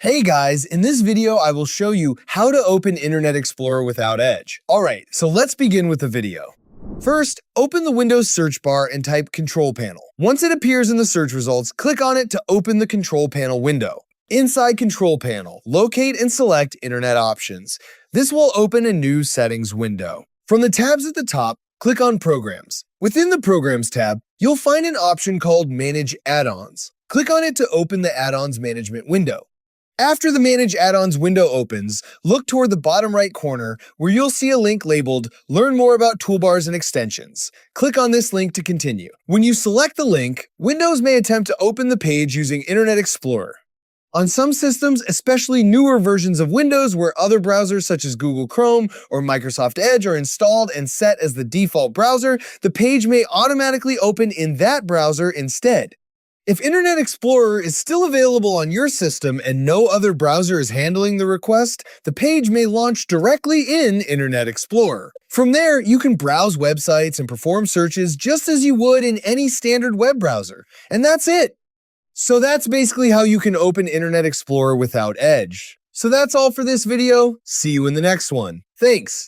Hey guys, in this video I will show you how to open Internet Explorer without Edge. Alright, so let's begin with the video. First, open the Windows search bar and type Control Panel. Once it appears in the search results, click on it to open the Control Panel window. Inside Control Panel, locate and select Internet Options. This will open a new settings window. From the tabs at the top, click on Programs. Within the Programs tab, you'll find an option called Manage Add-ons. Click on it to open the Add-ons Management window. After the Manage Add-ons window opens, look toward the bottom right corner where you'll see a link labeled Learn More About Toolbars and Extensions. Click on this link to continue. When you select the link, Windows may attempt to open the page using Internet Explorer. On some systems, especially newer versions of Windows where other browsers such as Google Chrome or Microsoft Edge are installed and set as the default browser, the page may automatically open in that browser instead. If Internet Explorer is still available on your system and no other browser is handling the request, the page may launch directly in Internet Explorer. From there, you can browse websites and perform searches just as you would in any standard web browser. And that's it. So that's basically how you can open Internet Explorer without Edge. So that's all for this video. See you in the next one. Thanks.